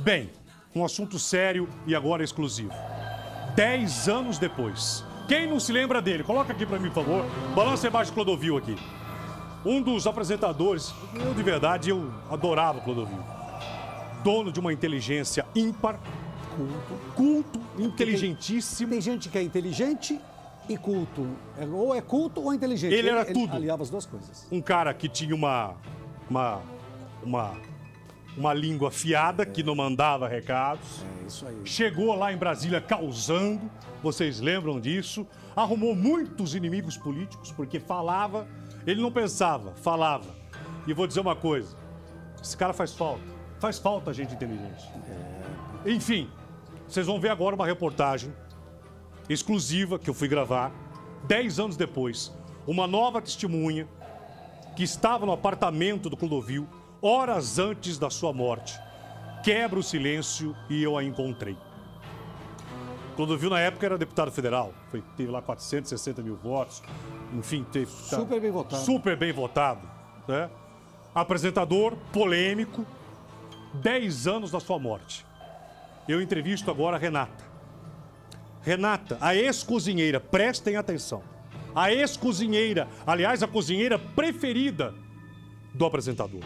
Bem, um assunto sério e agora exclusivo. 10 anos depois. Quem não se lembra dele? Coloca aqui pra mim, por favor. Balança embaixo do Clodovil aqui. Um dos apresentadores, eu de verdade, eu adorava o Clodovil. Dono de uma inteligência ímpar, culto, inteligentíssimo. Tem gente que é inteligente e culto. Ou é culto ou é inteligente. Ele era tudo. Aliava as duas coisas. Um cara que tinha uma língua afiada, que não mandava recados. É isso aí. Chegou lá em Brasília causando, vocês lembram disso? Arrumou muitos inimigos políticos, porque falava, ele não pensava, falava. E vou dizer uma coisa, esse cara faz falta gente inteligente. Enfim, vocês vão ver agora uma reportagem exclusiva que eu fui gravar, 10 anos depois, uma nova testemunha que estava no apartamento do Clodovil, horas antes da sua morte, quebra o silêncio e eu a encontrei. Clodovil, na época, era deputado federal, teve lá 460 mil votos, enfim, super bem votado. Super bem votado, né? Apresentador, polêmico, 10 anos da sua morte. Eu entrevisto agora a Renata. Renata, a ex-cozinheira, prestem atenção. A ex-cozinheira, aliás, a cozinheira preferida do apresentador.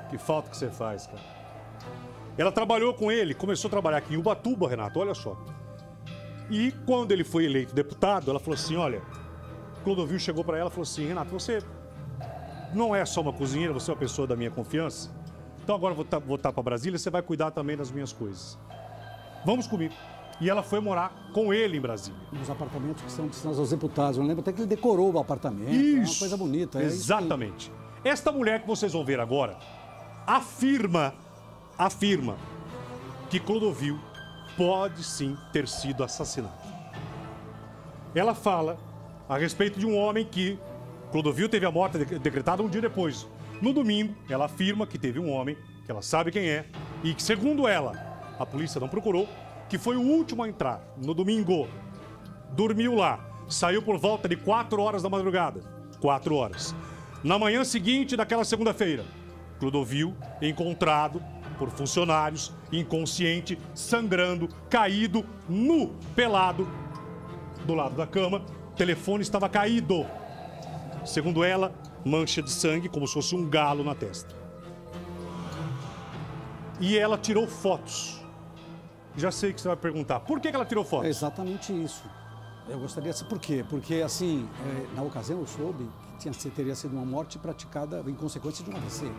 Que falta que você faz, cara. Ela trabalhou com ele, começou a trabalhar aqui em Ubatuba, Renato, olha só. E quando ele foi eleito deputado, ela falou assim, olha, Clodovil chegou para ela e falou assim, Renato, você não é só uma cozinheira, você é uma pessoa da minha confiança. Então agora eu vou voltar para Brasília, você vai cuidar também das minhas coisas. Vamos comigo. E ela foi morar com ele em Brasília. Nos apartamentos que são destinados aos deputados. Eu lembro até que ele decorou o apartamento. Isso. É uma coisa bonita. Exatamente. Esta mulher que vocês vão ver agora afirma que Clodovil pode sim ter sido assassinado. Ela fala a respeito de um homem que Clodovil teve a morte decretada um dia depois. No domingo, ela afirma que teve um homem, que ela sabe quem é, e que, segundo ela, a polícia não procurou, que foi o último a entrar no domingo. Dormiu lá, saiu por volta de 4 horas da madrugada. 4 horas. Na manhã seguinte daquela segunda-feira, Clodovil encontrado por funcionários, inconsciente, sangrando, caído, nu, pelado, do lado da cama. O telefone estava caído. Segundo ela, mancha de sangue, como se fosse um galo na testa. E ela tirou fotos. Já sei que você vai perguntar, por que ela tirou fotos? É exatamente isso. Eu gostaria de saber por quê. Porque, assim, na ocasião eu soube que teria sido uma morte praticada em consequência de um AVC.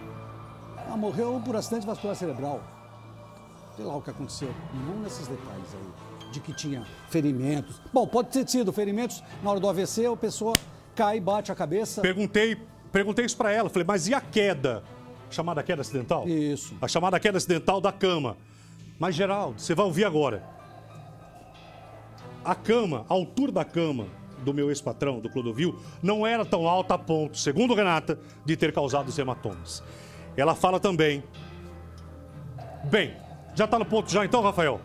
Ela morreu por acidente vascular cerebral. Sei lá o que aconteceu. Não nesses detalhes aí, de que tinha ferimentos. Bom, pode ter sido ferimentos na hora do AVC, a pessoa cai, bate a cabeça. Perguntei isso pra ela, falei, mas e a queda? Chamada queda acidental? Isso. A chamada queda acidental da cama. Mas, Geraldo, você vai ouvir agora. A cama, a altura da cama do meu ex-patrão, do Clodovil, não era tão alta a ponto, segundo Renata, de ter causado os hematomas. Ela fala também... Bem, já tá no ponto já então, Rafael?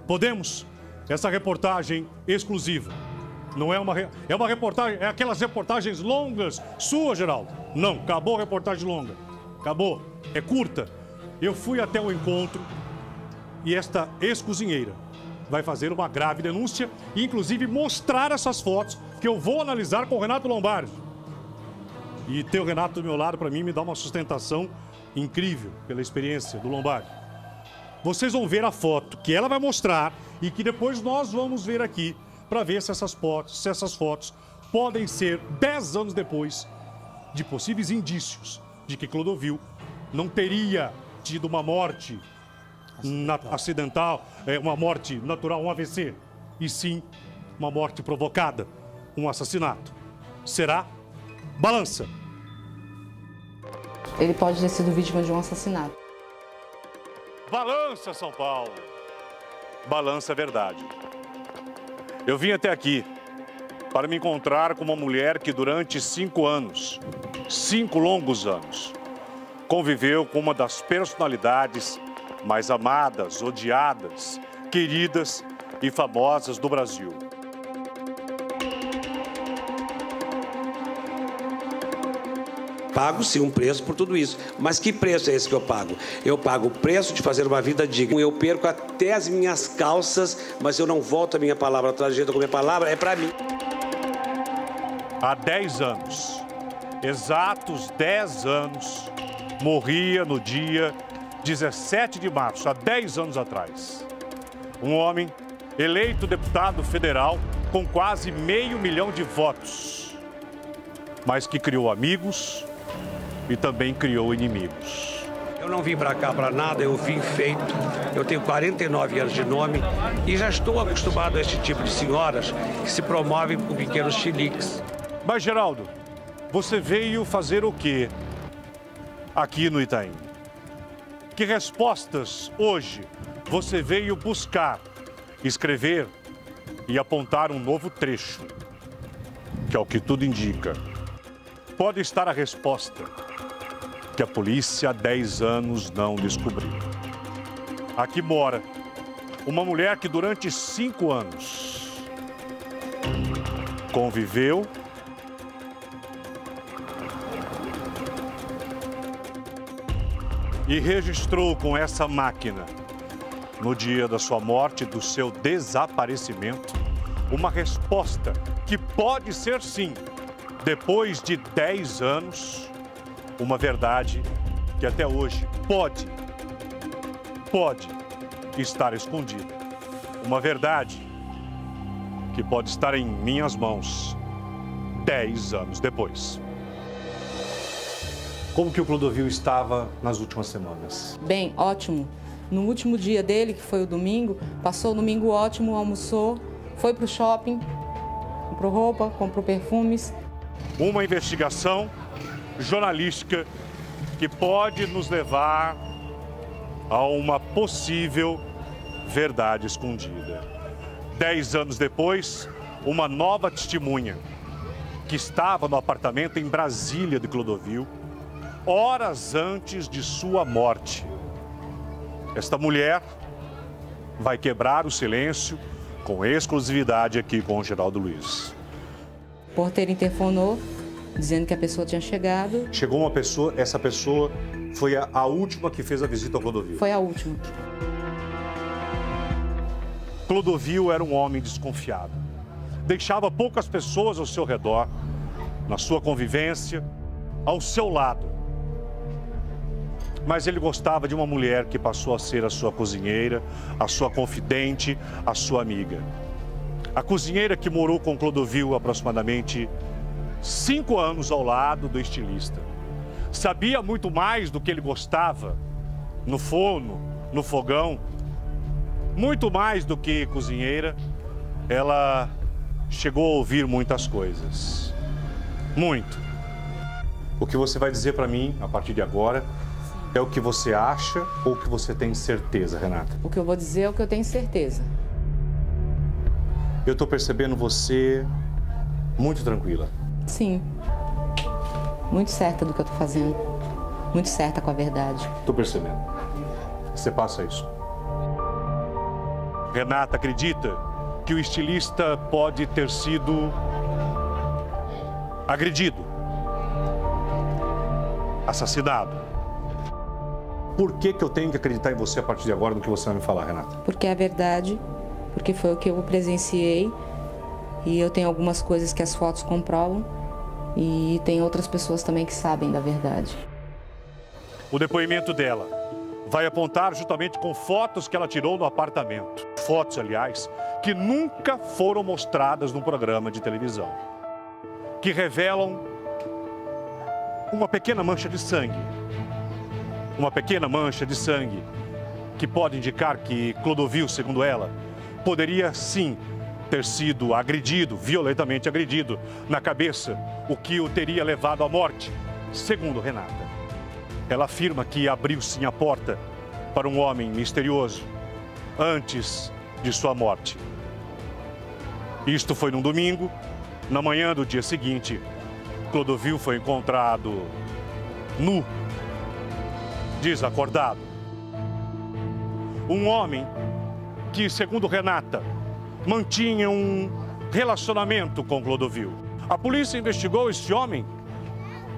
Podemos? Essa reportagem exclusiva. Não é uma... É uma reportagem... É aquelas reportagens longas. Sua, Geraldo? Não, acabou a reportagem longa. Acabou. É curta. Eu fui até o encontro e esta ex-cozinheira vai fazer uma grave denúncia e, inclusive, mostrar essas fotos que eu vou analisar com o Renato Lombardi. E ter o Renato do meu lado, para mim, me dá uma sustentação incrível pela experiência do Lombardi. Vocês vão ver a foto que ela vai mostrar e que depois nós vamos ver aqui para ver se essas fotos podem ser, 10 anos depois, de possíveis indícios de que Clodovil não teria tido uma morte acidental, uma morte natural, um AVC, e sim uma morte provocada, um assassinato. Será? Balança. Ele pode ter sido vítima de um assassinato. Balança, São Paulo. Balança a verdade. Eu vim até aqui para me encontrar com uma mulher que durante 5 anos, 5 longos anos, conviveu com uma das personalidades mais amadas, odiadas, queridas e famosas do Brasil. Pago sim um preço por tudo isso. Mas que preço é esse que eu pago? Eu pago o preço de fazer uma vida digna. Eu perco até as minhas calças, mas eu não volto a minha palavra atrás. A minha palavra é para mim. Há 10 anos, exatos 10 anos, morria no dia 17 de março, há 10 anos atrás. Um homem eleito deputado federal com quase 500 mil de votos, mas que criou amigos e também criou inimigos. Eu não vim para cá para nada, eu vim feito. Eu tenho 49 anos de nome e já estou acostumado a este tipo de senhoras que se promovem com pequenos chiliques. Mas, Geraldo, você veio fazer o quê aqui no Itaim? Que respostas hoje você veio buscar, escrever e apontar um novo trecho, que é o que tudo indica? Pode estar a resposta que a polícia há 10 anos não descobriu. Aqui mora uma mulher que durante 5 anos conviveu e registrou com essa máquina, no dia da sua morte, do seu desaparecimento, uma resposta que pode ser sim, depois de 10 anos, uma verdade que até hoje pode estar escondida. Uma verdade que pode estar em minhas mãos 10 anos depois. Como que o Clodovil estava nas últimas semanas? Bem, ótimo. No último dia dele, que foi o domingo, passou o domingo ótimo, almoçou, foi para o shopping, comprou roupa, comprou perfumes. Uma investigação jornalística que pode nos levar a uma possível verdade escondida. 10 anos depois, uma nova testemunha que estava no apartamento em Brasília de Clodovil, horas antes de sua morte. Esta mulher vai quebrar o silêncio com exclusividade aqui com o Geraldo Luiz. O porteiro interfonou, dizendo que a pessoa tinha chegado. Chegou uma pessoa, essa pessoa foi a última que fez a visita ao Clodovil. Foi a última. Clodovil era um homem desconfiado. Deixava poucas pessoas ao seu redor, na sua convivência, ao seu lado. Mas ele gostava de uma mulher que passou a ser a sua cozinheira, a sua confidente, a sua amiga. A cozinheira que morou com Clodovil aproximadamente 5 anos ao lado do estilista. Sabia muito mais do que ele gostava no forno, no fogão. Muito mais do que cozinheira, ela chegou a ouvir muitas coisas. Muito. O que você vai dizer para mim a partir de agora é o que você acha ou o que você tem certeza, Renata? O que eu vou dizer é o que eu tenho certeza. Eu estou percebendo você muito tranquila. Sim. Muito certa do que eu estou fazendo. Muito certa com a verdade. Estou percebendo. Você passa isso. Renata acredita que o estilista pode ter sido agredido, assassinado. Por que eu tenho que acreditar em você a partir de agora no que você vai me falar, Renata? Porque é verdade, porque foi o que eu presenciei e eu tenho algumas coisas que as fotos comprovam e tem outras pessoas também que sabem da verdade. O depoimento dela vai apontar juntamente com fotos que ela tirou no apartamento. Fotos, aliás, que nunca foram mostradas num programa de televisão. Que revelam uma pequena mancha de sangue. Uma pequena mancha de sangue que pode indicar que Clodovil, segundo ela, poderia sim ter sido agredido, violentamente agredido na cabeça, o que o teria levado à morte, segundo Renata. Ela afirma que abriu sim a porta para um homem misterioso antes de sua morte. Isto foi num domingo. Na manhã do dia seguinte, Clodovil foi encontrado nu, desacordado. Um homem que, segundo Renata, mantinha um relacionamento com Clodovil. A polícia investigou esse homem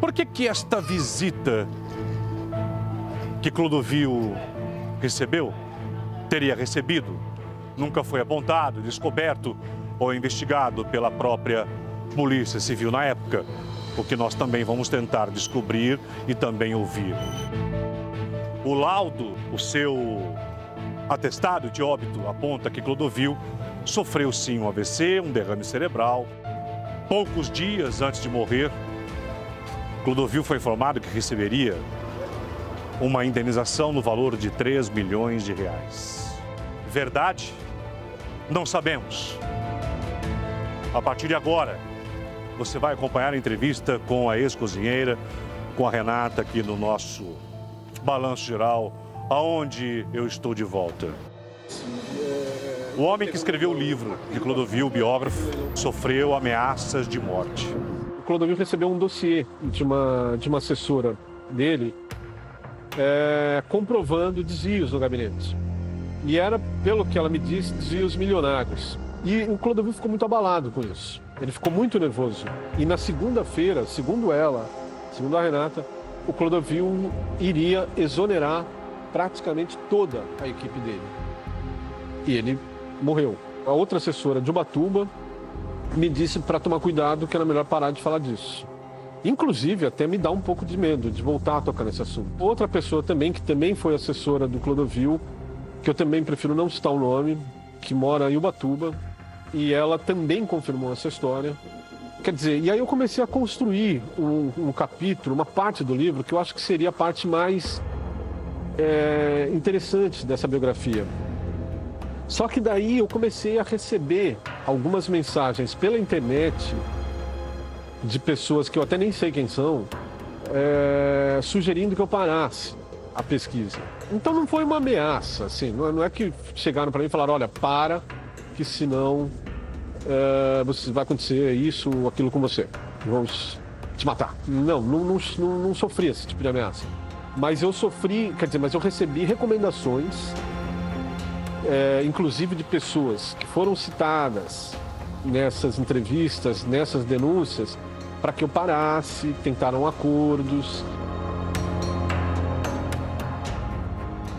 Por que esta visita que Clodovil recebeu, teria recebido, nunca foi apontado, descoberto ou investigado pela própria Polícia Civil na época, o que nós também vamos tentar descobrir e também ouvir. O laudo, o seu atestado de óbito aponta que Clodovil sofreu sim um AVC, um derrame cerebral. Poucos dias antes de morrer, Clodovil foi informado que receberia uma indenização no valor de 3 milhões de reais. Verdade? Não sabemos. A partir de agora, você vai acompanhar a entrevista com a ex-cozinheira, com a Renata, aqui no nosso Balanço Geral, aonde eu estou de volta. O homem que escreveu o livro de Clodovil, o biógrafo, sofreu ameaças de morte. O Clodovil recebeu um dossiê de uma assessora dele, comprovando desvios no gabinete. E era, pelo que ela me disse, desvios milionários. E o Clodovil ficou muito abalado com isso. Ele ficou muito nervoso. E na segunda-feira, segundo ela, segundo a Renata, o Clodovil iria exonerar praticamente toda a equipe dele. E ele morreu. A outra assessora de Ubatuba me disse para tomar cuidado, que era melhor parar de falar disso. Inclusive, até me dá um pouco de medo de voltar a tocar nesse assunto. Outra pessoa também, que também foi assessora do Clodovil, que eu também prefiro não citar o nome, que mora em Ubatuba, e ela também confirmou essa história. Quer dizer, e aí eu comecei a construir um capítulo, uma parte do livro, que eu acho que seria a parte mais interessante dessa biografia. Só que daí eu comecei a receber algumas mensagens pela internet de pessoas que eu até nem sei quem são, sugerindo que eu parasse a pesquisa. Então não foi uma ameaça, assim, não é que chegaram para mim e falaram, olha, para, que senão vai acontecer isso ou aquilo com você, vamos te matar. Não sofri esse tipo de ameaça. Mas eu sofri, mas eu recebi recomendações, inclusive de pessoas que foram citadas nessas entrevistas, nessas denúncias, para que eu parasse, tentaram acordos.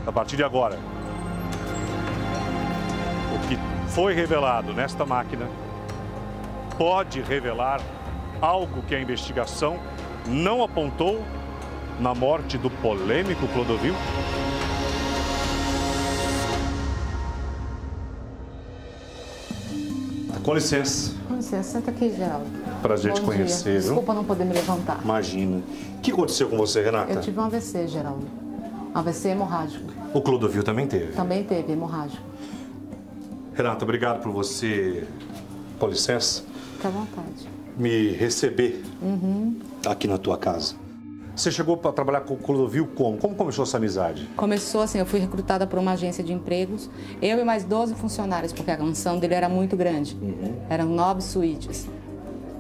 A partir de agora, o que foi revelado nesta máquina pode revelar algo que a investigação não apontou na morte do polêmico Clodovil? Com licença. Com licença, senta aqui, Geraldo. Prazer te conhecer, viu? Desculpa não poder me levantar. Imagina. O que aconteceu com você, Renata? Eu tive um AVC, Geraldo. Um AVC hemorrágico. O Clodovil também teve? Também teve, hemorrágico. Renata, obrigado por você, com licença, Fica à vontade. me receber aqui na tua casa. Você chegou para trabalhar com o Clodovil como? Como começou essa amizade? Começou assim, eu fui recrutada por uma agência de empregos, eu e mais 12 funcionários, porque a mansão dele era muito grande. Eram 9 suítes.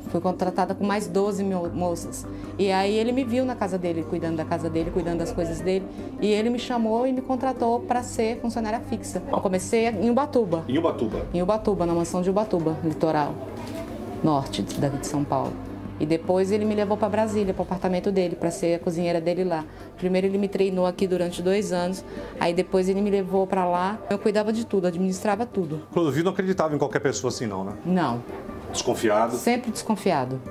Fui contratada com mais 12 moças. E aí ele me viu na casa dele, cuidando da casa dele, cuidando das coisas dele. E ele me chamou e me contratou para ser funcionária fixa. Eu comecei em Ubatuba. Em Ubatuba? Em Ubatuba, na mansão de Ubatuba, litoral norte daqui de São Paulo. E depois ele me levou para Brasília, para o apartamento dele, para ser a cozinheira dele lá. Primeiro ele me treinou aqui durante 2 anos, aí depois ele me levou para lá. Eu cuidava de tudo, administrava tudo. Clodovil não acreditava em qualquer pessoa assim não, né? Não. Desconfiado? Sempre desconfiado.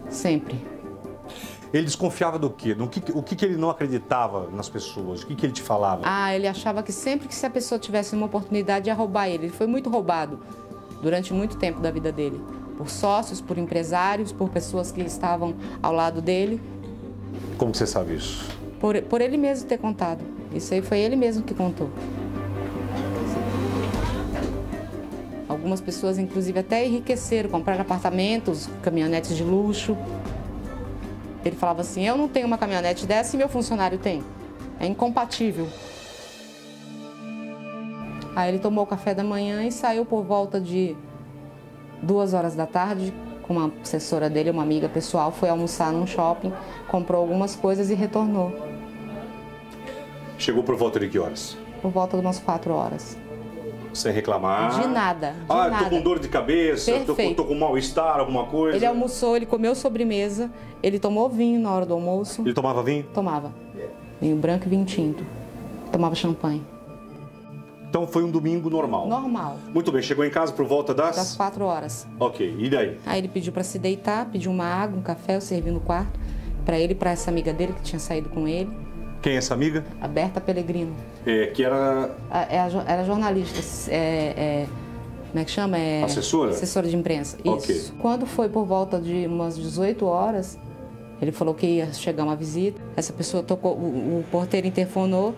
Sempre. Ele desconfiava do quê? O que ele não acreditava nas pessoas? O que ele te falava? Ah, ele achava que sempre que se a pessoa tivesse uma oportunidade ia roubar ele. Ele foi muito roubado durante muito tempo da vida dele. Por sócios, por empresários, por pessoas que estavam ao lado dele. Como você sabe isso? Por ele mesmo ter contado. Isso aí foi ele mesmo que contou. Algumas pessoas, inclusive, até enriqueceram, compraram apartamentos, caminhonetes de luxo. Ele falava assim, eu não tenho uma caminhonete dessa e meu funcionário tem. É incompatível. Aí ele tomou o café da manhã e saiu por volta de 2 horas da tarde, com uma assessora dele, uma amiga pessoal, foi almoçar num shopping, comprou algumas coisas e retornou. Chegou por volta de que horas? Por volta de umas 4 horas. Sem reclamar. De nada, de tô nada. com dor de cabeça, Perfeito. tô com mal-estar, alguma coisa. Ele almoçou, ele comeu sobremesa, ele tomou vinho na hora do almoço. Ele tomava vinho? Tomava. Vinho branco e vinho tinto. Tomava champanhe. Então foi um domingo normal. Normal. Muito bem, chegou em casa por volta Das 4 horas. Ok, e daí? Aí ele pediu para se deitar, pediu uma água, um café, eu servi no quarto. Para ele e para essa amiga dele que tinha saído com ele. Quem é essa amiga? A Berta Pellegrino. Que era... Era jornalista. Como é que chama? Assessora? Assessora de imprensa. Ok. Isso. Quando foi por volta de umas 18 horas, ele falou que ia chegar uma visita. Essa pessoa tocou, o porteiro interfonou,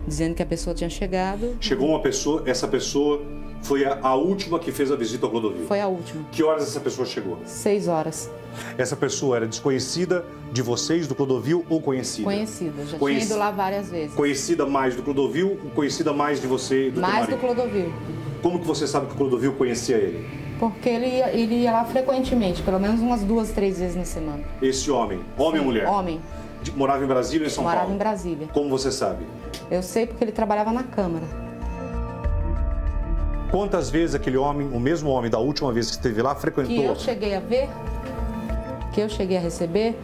dizendo que a pessoa tinha chegado. Chegou uma pessoa, essa pessoa foi a última que fez a visita ao Clodovil. Foi a última. Que horas essa pessoa chegou? 6 horas. Essa pessoa era desconhecida de vocês, do Clodovil, ou conhecida? Conhecida. Já tinha ido lá várias vezes. Conhecida mais do Clodovil, conhecida mais de você e do Mais teu do marido? Clodovil. Como que você sabe que o Clodovil conhecia ele? Porque ele ia lá frequentemente, pelo menos umas 2, 3 vezes na semana. Esse homem, homem ou mulher? Homem. Morava em Brasília ou em São Morava Paulo? em Brasília. Como você sabe? Eu sei porque ele trabalhava na Câmara. Quantas vezes aquele homem, o mesmo homem da última vez que esteve lá, frequentou? Que eu cheguei a ver, que eu cheguei a receber,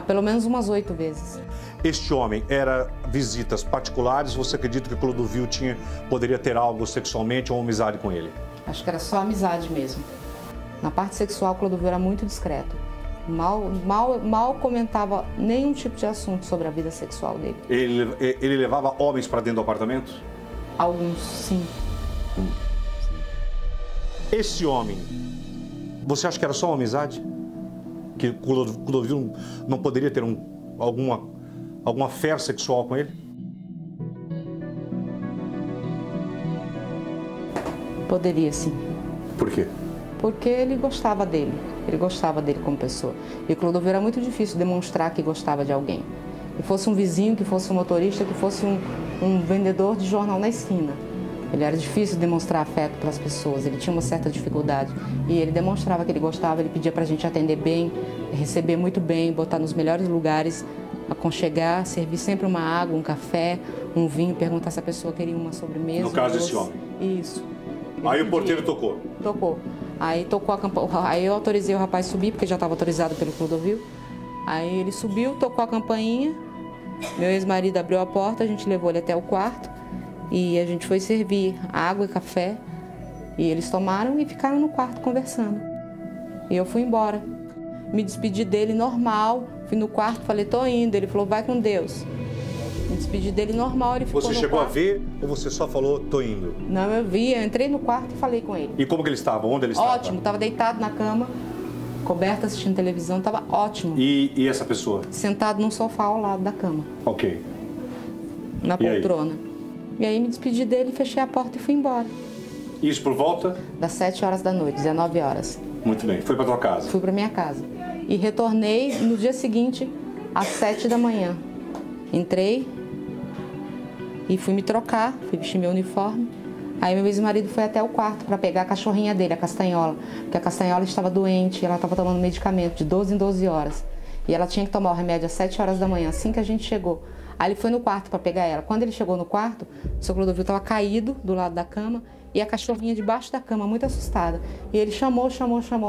pelo menos umas 8 vezes. Este homem era visitas particulares? Você acredita que o Clodovil poderia ter algo sexualmente ou amizade com ele? Acho que era só amizade mesmo. Na parte sexual, o Clodovil era muito discreto. Mal comentava nenhum tipo de assunto sobre a vida sexual dele. Ele levava homens para dentro do apartamento? Alguns, sim. Esse homem, você acha que era só uma amizade? Que o Clodovil não poderia ter alguma fé sexual com ele? Poderia, sim. Por quê? Porque ele gostava dele. Ele gostava dele como pessoa. E o Clodovil era muito difícil demonstrar que gostava de alguém. Que fosse um vizinho, que fosse um motorista, que fosse um vendedor de jornal na esquina. Ele era difícil demonstrar afeto para as pessoas, ele tinha uma certa dificuldade. E ele demonstrava que ele gostava, ele pedia para a gente atender bem, receber muito bem, botar nos melhores lugares, aconchegar, servir sempre uma água, um café, um vinho, perguntar se a pessoa queria uma sobremesa. No caso desse homem? Isso. Aí o porteiro tocou? Tocou. Aí tocou a campainha, aí eu autorizei o rapaz subir, porque já estava autorizado pelo Clodovil. Aí ele subiu, tocou a campainha, meu ex-marido abriu a porta, a gente levou ele até o quarto. E a gente foi servir água e café. E eles tomaram e ficaram no quarto conversando. E eu fui embora. Me despedi dele normal. Fui no quarto, falei, tô indo. Ele falou, vai com Deus. Me despedi dele normal, ele ficou no quarto. Você chegou a ver ou você só falou, tô indo? Não, eu vi. Eu entrei no quarto e falei com ele. E como que ele estava? Onde ele estava? Ótimo. Estava deitado na cama, coberto, assistindo televisão. Estava ótimo. E essa pessoa? Sentado num sofá ao lado da cama. Ok. Na poltrona. E aí me despedi dele, fechei a porta e fui embora. Isso por volta? Das 7 horas da noite, 19 horas. Muito bem. Foi para tua casa? Fui para minha casa. E retornei no dia seguinte, às 7 da manhã. Entrei e fui me trocar, fui vestir meu uniforme. Aí meu ex-marido foi até o quarto para pegar a cachorrinha dele, a Castanhola. Porque a Castanhola estava doente, ela estava tomando medicamento de 12 em 12 horas. E ela tinha que tomar o remédio às 7 horas da manhã, assim que a gente chegou. Aí ele foi no quarto para pegar ela. Quando ele chegou no quarto, o seu Clodovil estava caído do lado da cama e a cachorrinha debaixo da cama, muito assustada. E ele chamou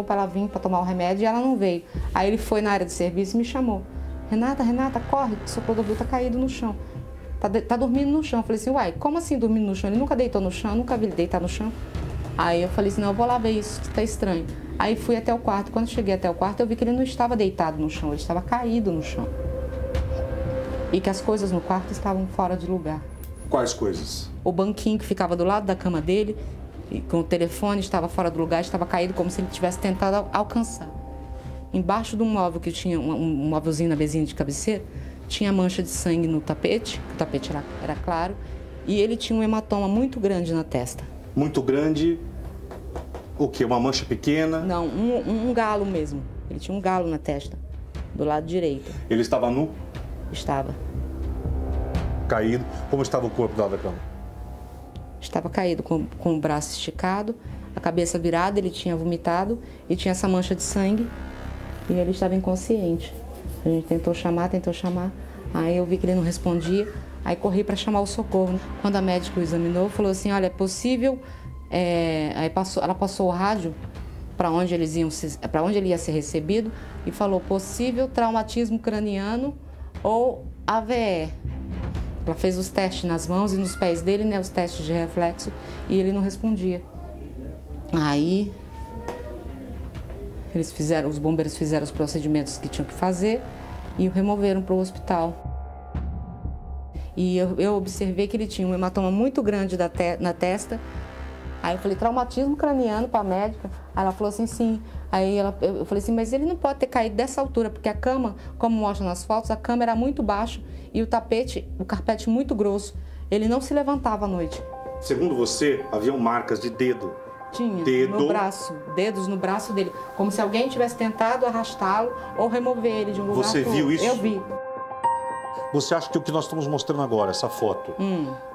para ela vir para tomar o remédio e ela não veio. Aí ele foi na área de serviço e me chamou. Renata, corre, o seu Clodovil está caído no chão. Tá dormindo no chão. Eu falei assim, uai, como assim dormindo no chão? Ele nunca deitou no chão, nunca vi ele deitar no chão. Aí eu falei assim, não, eu vou lá ver isso, que tá estranho. Aí fui até o quarto. Quando cheguei até o quarto, eu vi que ele não estava deitado no chão, ele estava caído no chão. E que as coisas no quarto estavam fora de lugar. Quais coisas? O banquinho que ficava do lado da cama dele, e com o telefone, estava fora do lugar, estava caído como se ele tivesse tentado alcançar. Embaixo de um móvel que tinha, um móvelzinho na mesinha de cabeceira, tinha mancha de sangue no tapete, o tapete era claro, e ele tinha um hematoma muito grande na testa. Muito grande? O quê? Uma mancha pequena? Não, um galo mesmo. Ele tinha um galo na testa, do lado direito. Ele estava nu? Estava. Caído. Como estava o corpo do lado da cama? Estava caído, com o braço esticado, a cabeça virada, ele tinha vomitado e tinha essa mancha de sangue e ele estava inconsciente. A gente tentou chamar, aí eu vi que ele não respondia, aí corri para chamar o socorro. Quando a médica o examinou, falou assim, olha, é possível ela passou o rádio para onde ele ia ser recebido e falou possível traumatismo craniano ou AVE. Ela fez os testes nas mãos e nos pés dele, né, os testes de reflexo, e ele não respondia. Aí os bombeiros fizeram os procedimentos que tinham que fazer e o removeram para o hospital. E eu observei que ele tinha um hematoma muito grande na testa. Aí eu falei, traumatismo craniano para a médica? Aí ela falou assim, sim. Aí eu falei assim, mas ele não pode ter caído dessa altura, porque a cama, como mostra nas fotos, a cama era muito baixo e o carpete muito grosso. Ele não se levantava à noite. Segundo você, haviam marcas de dedo. Tinha, no braço, dedos no braço dele, como se alguém tivesse tentado arrastá-lo ou remover ele de um lugar. Você viu isso? Eu vi. Você acha que o que nós estamos mostrando agora, essa foto,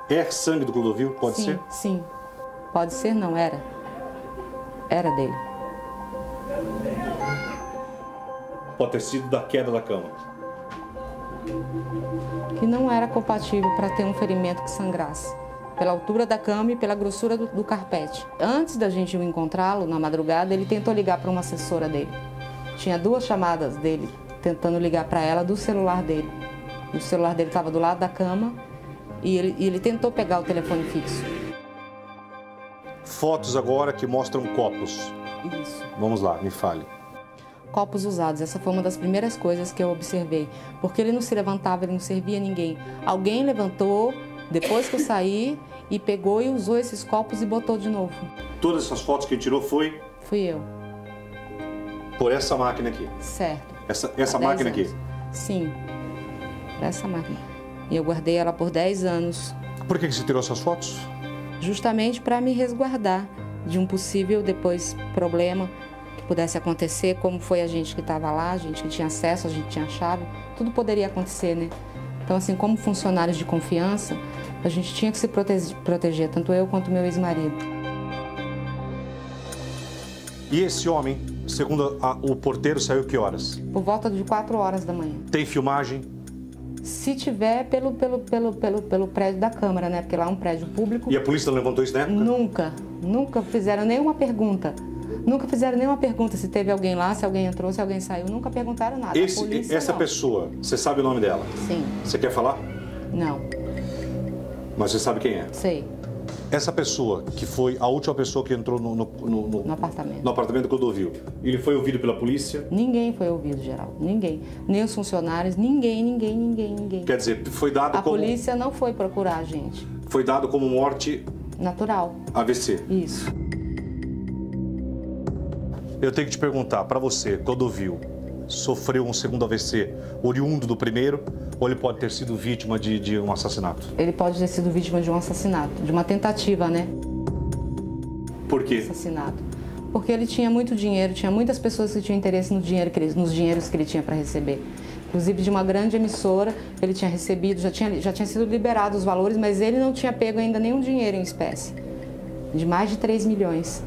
é sangue do Clodovil? Pode ser? Sim. Pode ser, não, era. Era dele. Pode ter sido da queda da cama. Que não era compatível para ter um ferimento que sangrasse. Pela altura da cama e pela grossura do carpete. Antes da gente ir encontrá-lo, na madrugada, ele tentou ligar para uma assessora dele. Tinha 2 chamadas dele, tentando ligar para ela do celular dele. E o celular dele estava do lado da cama e ele tentou pegar o telefone fixo. Fotos agora que mostram copos. Isso. Vamos lá, me fale. Copos usados, essa foi uma das primeiras coisas que eu observei. Porque ele não se levantava, ele não servia a ninguém. Alguém levantou, depois que eu saí, e pegou e usou esses copos e botou de novo. Todas essas fotos que ele tirou foi? Fui eu. Por essa máquina aqui? Certo. Essa máquina aqui? Sim, essa máquina. E eu guardei ela por 10 anos. Por que você tirou essas fotos? Justamente para me resguardar de um possível depois problema que pudesse acontecer, como foi a gente que estava lá, a gente que tinha acesso, a gente tinha chave, tudo poderia acontecer, né? Então, assim, como funcionários de confiança, a gente tinha que se proteger, tanto eu quanto meu ex-marido. E esse homem, segundo o porteiro, saiu que horas? Por volta de 4 horas da manhã. Tem filmagem? Se tiver, pelo prédio da Câmara, né? Porque lá é um prédio público. E a polícia não levantou isso na época? Nunca fizeram nenhuma pergunta. Nunca fizeram nenhuma pergunta se teve alguém lá, se alguém entrou, se alguém saiu. Nunca perguntaram nada. Essa pessoa, você sabe o nome dela? Sim. Você quer falar? Não. Mas você sabe quem é? Sei. Essa pessoa, que foi a última pessoa que entrou no apartamento. No apartamento do Clodovil, ele foi ouvido pela polícia? Ninguém foi ouvido, Geraldo. Ninguém. Nem os funcionários, ninguém. Quer dizer, foi dado como... A polícia não foi procurar a gente. Foi dado como morte... Natural. AVC. Isso. Eu tenho que te perguntar, para você, Clodovil, sofreu um segundo AVC oriundo do primeiro, ou ele pode ter sido vítima de um assassinato? Ele pode ter sido vítima de um assassinato, de uma tentativa, né? Por quê? Assassinato. Porque ele tinha muito dinheiro, tinha muitas pessoas que tinham interesse nos dinheiros que ele tinha para receber. Inclusive de uma grande emissora, ele tinha recebido, já tinha sido liberado os valores, mas ele não tinha pego ainda nenhum dinheiro em espécie. De mais de 3 milhões.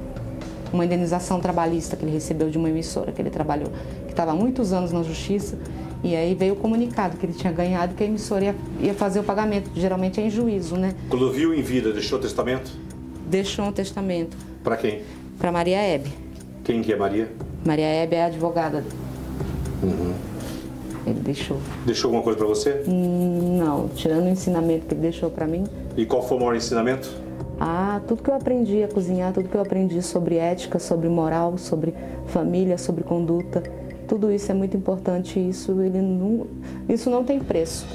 Uma indenização trabalhista que ele recebeu de uma emissora que ele trabalhou, que estava há muitos anos na justiça, e aí veio o comunicado que ele tinha ganhado, que a emissora ia fazer o pagamento, geralmente é em juízo, né? Clodovil em vida deixou testamento? Deixou um testamento. Para quem? Para Maria Hebe. Quem que é Maria? Maria Hebe é a advogada. Ele deixou. Deixou alguma coisa para você? Não, tirando o ensinamento que ele deixou para mim. E qual foi o maior ensinamento? Tudo que eu aprendi a cozinhar, tudo que eu aprendi sobre ética, sobre moral, sobre família, sobre conduta, tudo isso é muito importante e isso não tem preço.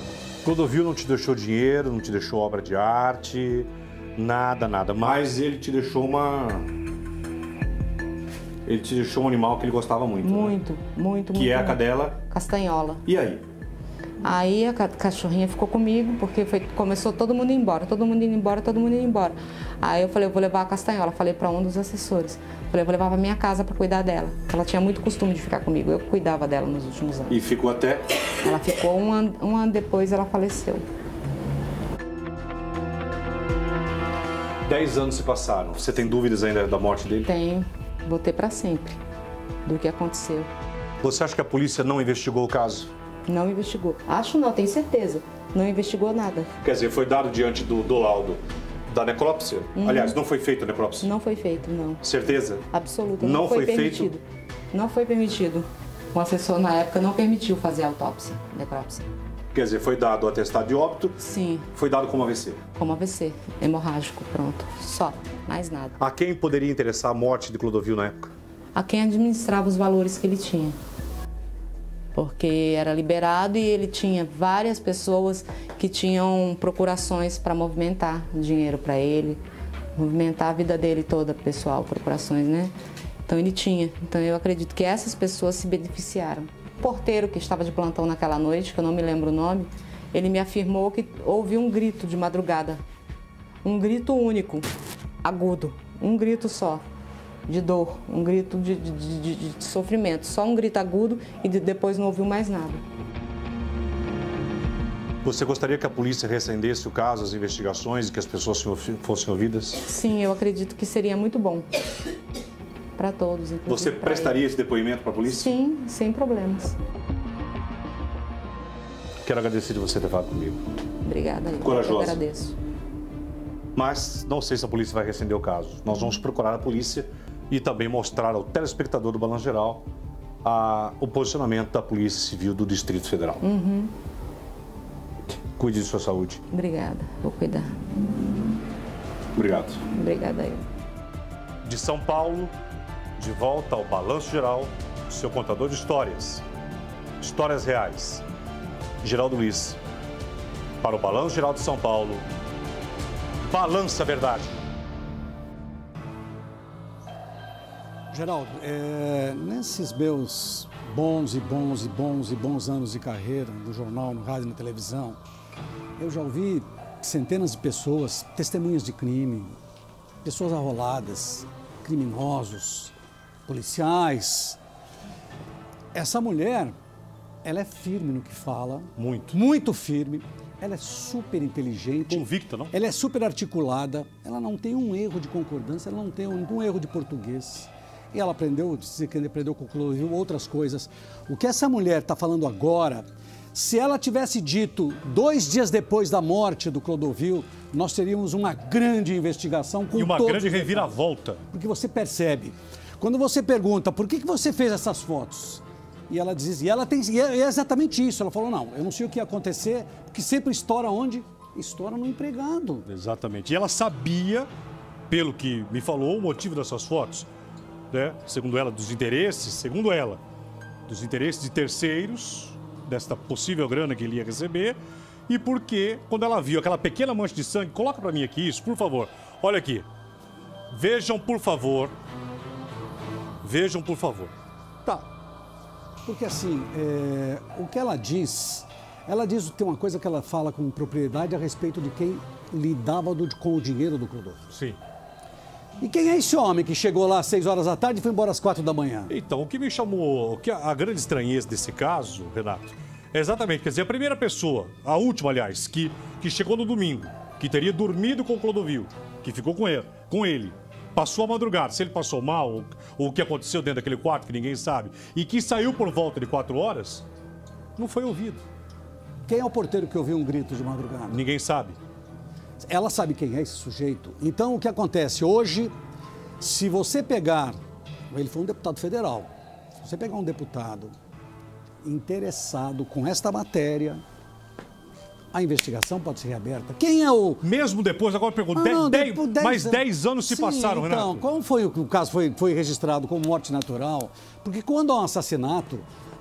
Clodovil não te deixou dinheiro, não te deixou obra de arte, nada, mas ele te deixou um animal que ele gostava muito. Muito, né? muito. Que é a cadela? Castanhola. E aí? Aí a cachorrinha ficou comigo, porque começou todo mundo indo embora. Aí eu falei, eu vou levar a Castanhola. Falei para um dos assessores. Falei, eu vou levar para minha casa para cuidar dela. Ela tinha muito costume de ficar comigo. Eu cuidava dela nos últimos anos. E ficou até? Ela ficou um ano depois, ela faleceu. 10 anos se passaram. Você tem dúvidas ainda da morte dele? Tenho. Vou ter para sempre do que aconteceu. Você acha que a polícia não investigou o caso? Não investigou. Acho não, tenho certeza. Não investigou nada. Quer dizer, foi dado diante do laudo da necrópsia? Aliás, não foi feita a necrópsia? Não foi feito, não. Certeza? Absoluta. Não foi permitido. feito? Não foi permitido. O assessor na época não permitiu fazer autópsia, necrópsia. Quer dizer, foi dado o atestado de óbito? Sim. Foi dado como AVC? Como AVC, hemorrágico, pronto. Só, mais nada. A quem poderia interessar a morte de Clodovil na época? A quem administrava os valores que ele tinha. Porque era liberado e ele tinha várias pessoas que tinham procurações para movimentar dinheiro para ele, movimentar a vida dele toda, pessoal, procurações, né? Então ele tinha. Então eu acredito que essas pessoas se beneficiaram. O porteiro que estava de plantão naquela noite, que eu não me lembro o nome, ele me afirmou que ouviu um grito de madrugada. Um grito único, agudo, um grito só, de dor, um grito de sofrimento. Só um grito agudo e depois não ouviu mais nada. Você gostaria que a polícia reacendesse o caso, as investigações e que as pessoas fossem ouvidas? Sim, eu acredito que seria muito bom. Para todos, inclusive. Você prestaria esse depoimento para a polícia? Sim, sem problemas. Quero agradecer de você ter falado comigo. Obrigada. Corajosa. Eu agradeço. Mas não sei se a polícia vai reacender o caso. Nós vamos procurar a polícia e também mostrar ao telespectador do Balanço Geral o posicionamento da Polícia Civil do Distrito Federal. Cuide de sua saúde. Obrigada, vou cuidar. Obrigado. Obrigada aí. De São Paulo, de volta ao Balanço Geral, seu contador de histórias. Histórias reais. Geraldo Luiz. Para o Balanço Geral de São Paulo, balança a verdade. Geraldo, nesses meus bons anos de carreira, no jornal, no rádio, na televisão, eu já ouvi centenas de pessoas, testemunhas de crime, pessoas arroladas, criminosos, policiais. Essa mulher, ela é firme no que fala. Muito. Muito firme. Ela é super inteligente. Convicta, não? Ela é super articulada. Ela não tem um erro de concordância, ela não tem um erro de português. E ela aprendeu, disse que aprendeu com o Clodovil outras coisas. O que essa mulher está falando agora, se ela tivesse dito 2 dias depois da morte do Clodovil, nós teríamos uma grande investigação com E uma todos grande os reviravolta. Porque você percebe, quando você pergunta por que você fez essas fotos, e ela diz, e é exatamente isso, ela falou, não, eu não sei o que ia acontecer, porque sempre estoura onde? Estoura no empregado. Exatamente. E ela sabia, pelo que me falou, o motivo dessas fotos, né? Segundo ela, dos interesses de terceiros, desta possível grana que ele ia receber, e porque, quando ela viu aquela pequena mancha de sangue, coloca pra mim aqui isso, por favor, olha aqui, vejam, por favor, Tá, porque assim, o que ela diz, tem uma coisa que ela fala com propriedade a respeito de quem lidava com o dinheiro do Clodovil. Sim. E quem é esse homem que chegou lá às 6 horas da tarde e foi embora às 4 da manhã? Então, o que me chamou, a grande estranheza desse caso, Renato, é exatamente, quer dizer, a primeira pessoa, a última, aliás, que chegou no domingo, que teria dormido com o Clodovil, que ficou com ele, passou a madrugada, se ele passou mal, ou o que aconteceu dentro daquele quarto, que ninguém sabe, e que saiu por volta de 4 horas, não foi ouvido. Quem é o porteiro que ouviu um grito de madrugada? Ninguém sabe. Ela sabe quem é esse sujeito. Então, o que acontece? Hoje, se você pegar... Ele foi um deputado federal. Se você pegar um deputado interessado com esta matéria, a investigação pode ser reaberta. Quem é o... Mesmo depois, agora eu pergunto, mais 10 anos se passaram, Renato. Então, como foi o caso foi registrado como morte natural? Porque quando há um assassinato,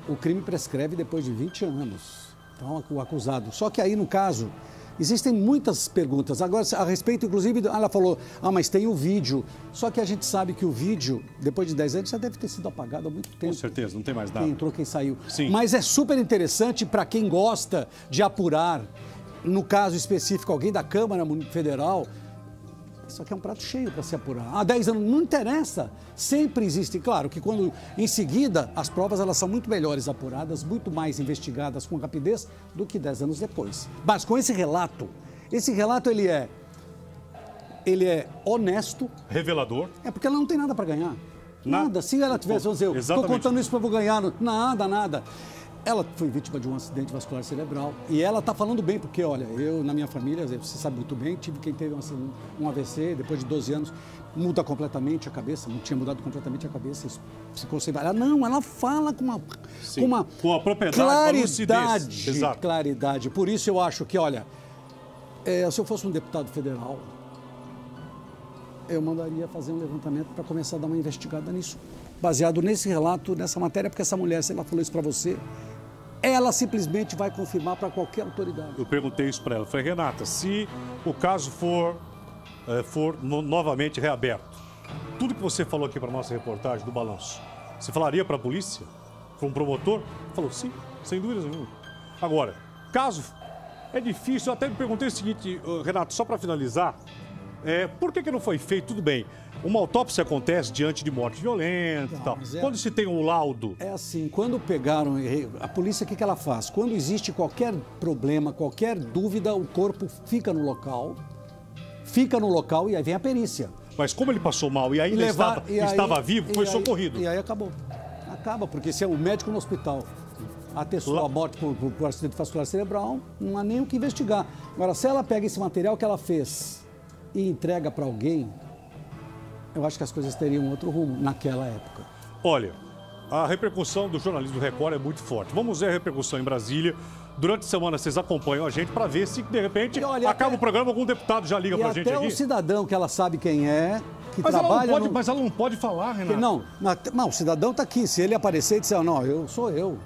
o crime prescreve depois de 20 anos. Então, o acusado. Só que aí, no caso... Existem muitas perguntas. Agora, a respeito, inclusive, ela falou, mas tem o vídeo. Só que a gente sabe que o vídeo, depois de 10 anos, já deve ter sido apagado há muito tempo. Com certeza, não tem mais nada. Quem entrou, quem saiu. Sim. Mas é super interessante para quem gosta de apurar, no caso específico, alguém da Câmara Federal. Isso aqui é um prato cheio para se apurar. Há 10 anos, não interessa. Sempre existe. Claro que quando, em seguida, as provas elas são muito melhores apuradas, muito mais investigadas com rapidez do que 10 anos depois. Mas com esse relato ele é honesto. Revelador. É porque ela não tem nada para ganhar. Nada. Se ela tivesse, vamos dizer, estou Exatamente. contando isso para eu ganhar. Nada. Ela foi vítima de um acidente vascular cerebral e ela está falando bem, porque, olha, eu, na minha família, você sabe muito bem, tive quem teve um AVC, depois de 12 anos, muda completamente a cabeça, não tinha mudado completamente a cabeça, ficou sem... Ela fala com uma propriedade, claridade. Por isso eu acho que, olha, se eu fosse um deputado federal, eu mandaria fazer um levantamento para começar a dar uma investigada nisso, baseado nesse relato, nessa matéria, porque essa mulher, se ela falou isso para você, ela simplesmente vai confirmar para qualquer autoridade. Eu perguntei isso para ela. Falei, Renata, se o caso for novamente reaberto, tudo que você falou aqui para nossa reportagem do balanço, você falaria para a polícia? Para um promotor? Falou, sim, sem dúvida nenhuma. Agora, caso é difícil, eu até me perguntei o seguinte, Renato, só para finalizar, por que não foi feito? Tudo bem, uma autópsia acontece diante de morte violenta e tal. Quando se tem um laudo... É assim, quando pegaram... A polícia, o que ela faz? Quando existe qualquer problema, qualquer dúvida, o corpo fica no local e aí vem a perícia. Mas como ele passou mal e ainda estava vivo, foi socorrido. E aí acabou. Acaba, porque se é o médico no hospital atestou a morte por acidente vascular cerebral, não há nem o que investigar. Agora, se ela pega esse material que ela fez e entrega para alguém, eu acho que as coisas teriam outro rumo naquela época. Olha, a repercussão do jornalismo do Record é muito forte. Vamos ver a repercussão em Brasília. Durante a semana vocês acompanham a gente para ver se, de repente, acaba o programa, algum deputado já liga para a gente aqui. Até o cidadão que ela sabe quem é, que mas trabalha... Mas ela não pode falar, Renato. Não, o cidadão está aqui. Se ele aparecer e disser, não, eu sou eu.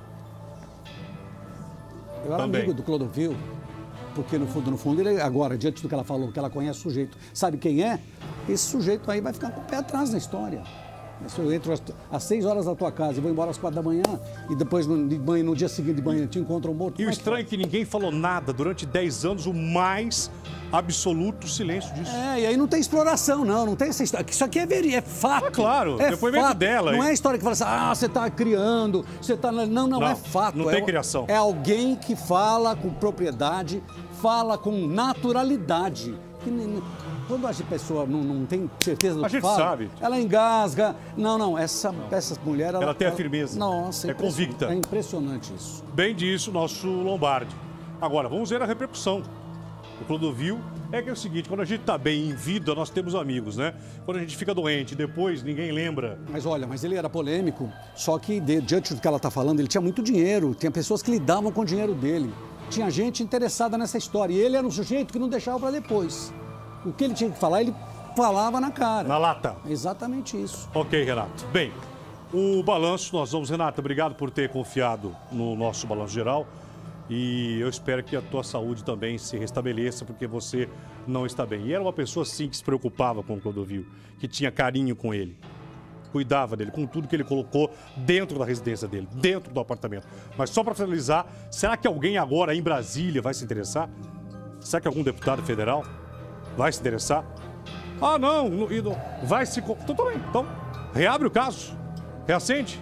Eu era amigo do Clodovil. Porque, no fundo, ele agora, diante do que ela falou, que ela conhece o sujeito, sabe quem é, esse sujeito aí vai ficar com o pé atrás na história. Se eu entro às 6 horas da tua casa e vou embora às 4 da manhã, e depois no dia seguinte de manhã te encontro morto... E o estranho é que ninguém falou nada durante 10 anos, o mais absoluto silêncio disso. E aí não tem exploração, não tem essa história. Isso aqui é fato. É claro, depoimento dela. Não é história que fala assim, você está criando, você está... Não, é fato. Não tem criação. É alguém que fala com propriedade, fala com naturalidade. Quando a pessoa não tem certeza do que fala, sabe. Ela engasga. Essa mulher... Ela tem a firmeza. Nossa, é convicta. É impressionante isso. Bem disso, nosso Lombardi. Agora, vamos ver a repercussão. O Clodovil é o seguinte, quando a gente está bem em vida, nós temos amigos, né? Quando a gente fica doente, depois ninguém lembra. Mas ele era polêmico, só que diante do que ela está falando, ele tinha muito dinheiro, tinha pessoas que lidavam com o dinheiro dele. Tinha gente interessada nessa história, e ele era um sujeito que não deixava para depois. O que ele tinha que falar, ele falava na cara. Na lata. Exatamente isso. Ok, Renato. Bem, o balanço, Renato, obrigado por ter confiado no nosso balanço geral. E eu espero que a tua saúde também se restabeleça, porque você não está bem. E era uma pessoa, sim, que se preocupava com o Clodovil, que tinha carinho com ele, cuidava dele, com tudo que ele colocou dentro da residência dele, dentro do apartamento. Mas só para finalizar, será que alguém agora em Brasília vai se interessar? Será que algum deputado federal vai se interessar? Não, vai se... Então, tudo bem. Então, reabre o caso, reacende.